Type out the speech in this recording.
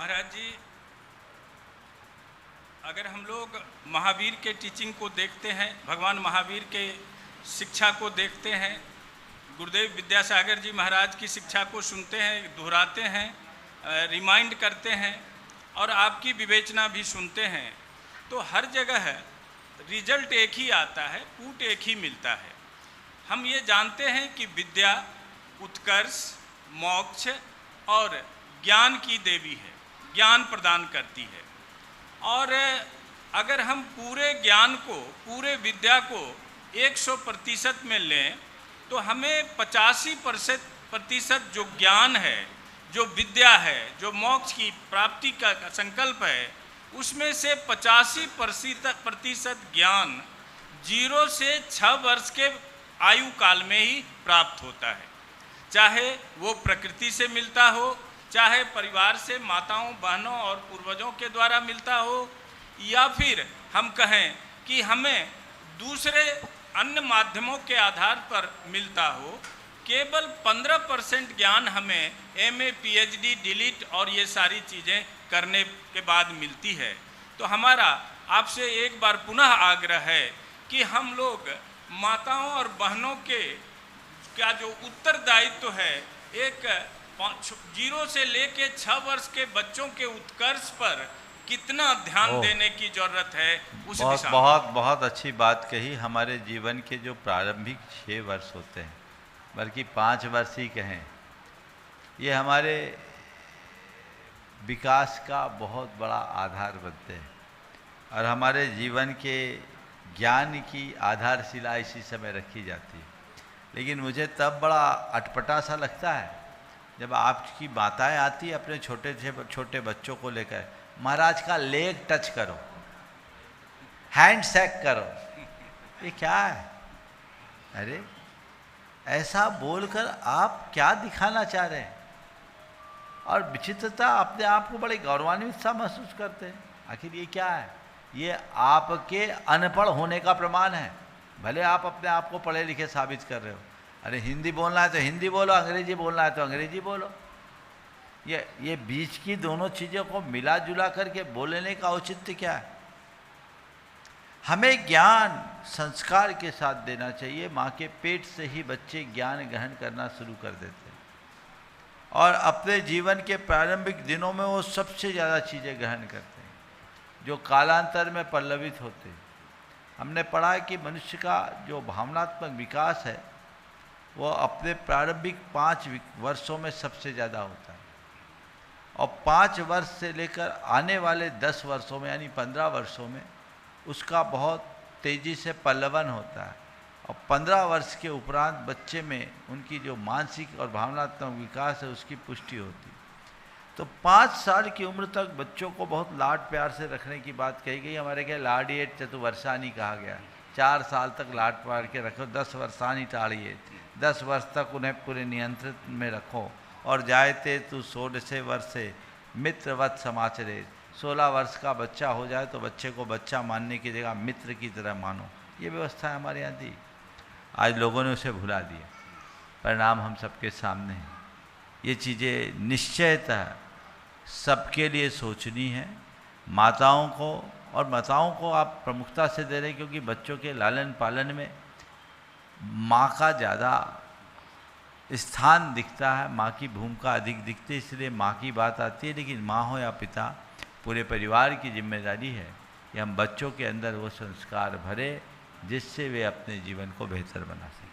महाराज जी, अगर हम लोग महावीर के टीचिंग को देखते हैं, भगवान महावीर के शिक्षा को देखते हैं, गुरुदेव विद्यासागर जी महाराज की शिक्षा को सुनते हैं, दोहराते हैं, रिमाइंड करते हैं और आपकी विवेचना भी सुनते हैं, तो हर जगह रिजल्ट एक ही आता है, कूट एक ही मिलता है। हम ये जानते हैं कि विद्या उत्कर्ष, मोक्ष और ज्ञान की देवी है, ज्ञान प्रदान करती है। और अगर हम पूरे ज्ञान को, पूरे विद्या को 100% में लें तो हमें 85% जो ज्ञान है, जो विद्या है, जो मोक्ष की प्राप्ति का संकल्प है, उसमें से 85% ज्ञान 0 से 6 वर्ष के आयु काल में ही प्राप्त होता है। चाहे वो प्रकृति से मिलता हो, चाहे परिवार से, माताओं बहनों और पूर्वजों के द्वारा मिलता हो, या फिर हम कहें कि हमें दूसरे अन्य माध्यमों के आधार पर मिलता हो। केवल 15% ज्ञान हमें MA, PhD, DLIT और ये सारी चीज़ें करने के बाद मिलती है। तो हमारा आपसे एक बार पुनः आग्रह है कि हम लोग माताओं और बहनों के का जो उत्तरदायित्व है, एक 0 से लेके 6 वर्ष के बच्चों के उत्कर्ष पर कितना ध्यान देने की जरूरत है, उस दिशा में। बहुत बहुत अच्छी बात कही। हमारे जीवन के जो प्रारंभिक 6 वर्ष होते हैं, बल्कि 5 वर्ष ही कहें, ये हमारे विकास का बहुत बड़ा आधार बनते हैं और हमारे जीवन के ज्ञान की आधारशिला इसी समय रखी जाती है। लेकिन मुझे तब बड़ा अटपटा सा लगता है जब आपकी माताएं आती अपने छोटे बच्चों को लेकर, महाराज का लेग टच करो, हैंड शेक करो, ये क्या है? अरे ऐसा बोलकर आप क्या दिखाना चाह रहे हैं? और विचित्रता, अपने आप को बड़े गौरवान्वित सा महसूस करते हैं। आखिर ये क्या है? ये आपके अनपढ़ होने का प्रमाण है। भले आप अपने आप को पढ़े लिखे साबित कर रहे हो। अरे हिंदी बोलना है तो हिंदी बोलो, अंग्रेजी बोलना है तो अंग्रेजी बोलो। ये बीच की दोनों चीज़ों को मिला जुला करके बोलने का औचित्य क्या है? हमें ज्ञान संस्कार के साथ देना चाहिए। माँ के पेट से ही बच्चे ज्ञान ग्रहण करना शुरू कर देते हैं और अपने जीवन के प्रारंभिक दिनों में वो सबसे ज़्यादा चीज़ें ग्रहण करते हैं जो कालांतर में पल्लवित होते हैं। हमने पढ़ा है कि मनुष्य का जो भावनात्मक विकास है वो अपने प्रारंभिक 5 वर्षों में सबसे ज़्यादा होता है और 5 वर्ष से लेकर आने वाले 10 वर्षों में, यानी 15 वर्षों में उसका बहुत तेज़ी से पल्लवन होता है और 15 वर्ष के उपरांत बच्चे में उनकी जो मानसिक और भावनात्मक विकास है उसकी पुष्टि होती है। तो 5 साल की उम्र तक बच्चों को बहुत लाड प्यार से रखने की बात कही गई। हमारे क्या लाडिएट चतुवर्षानी कहा गया, 4 साल तक लाड प्यार के रखो, 10 वर्षानी टाड़िए, 10 वर्ष तक उन्हें पूरे नियंत्रण में रखो। और जायते तू 16 वर्षे मित्रवत समाचरे, 16 वर्ष का बच्चा हो जाए तो बच्चे को बच्चा मानने की जगह मित्र की तरह मानो। ये व्यवस्था हमारे यहाँ थी, आज लोगों ने उसे भुला दिया। परिणाम हम सबके सामने हैं। ये चीज़ें निश्चयतः सबके लिए सोचनी है। माताओं को आप प्रमुखता से दे रहे हैं क्योंकि बच्चों के लालन पालन में माँ का ज़्यादा स्थान दिखता है, माँ की भूमिका अधिक दिखती है, इसलिए माँ की बात आती है। लेकिन माँ हो या पिता, पूरे परिवार की जिम्मेदारी है कि हम बच्चों के अंदर वो संस्कार भरे जिससे वे अपने जीवन को बेहतर बना सकें।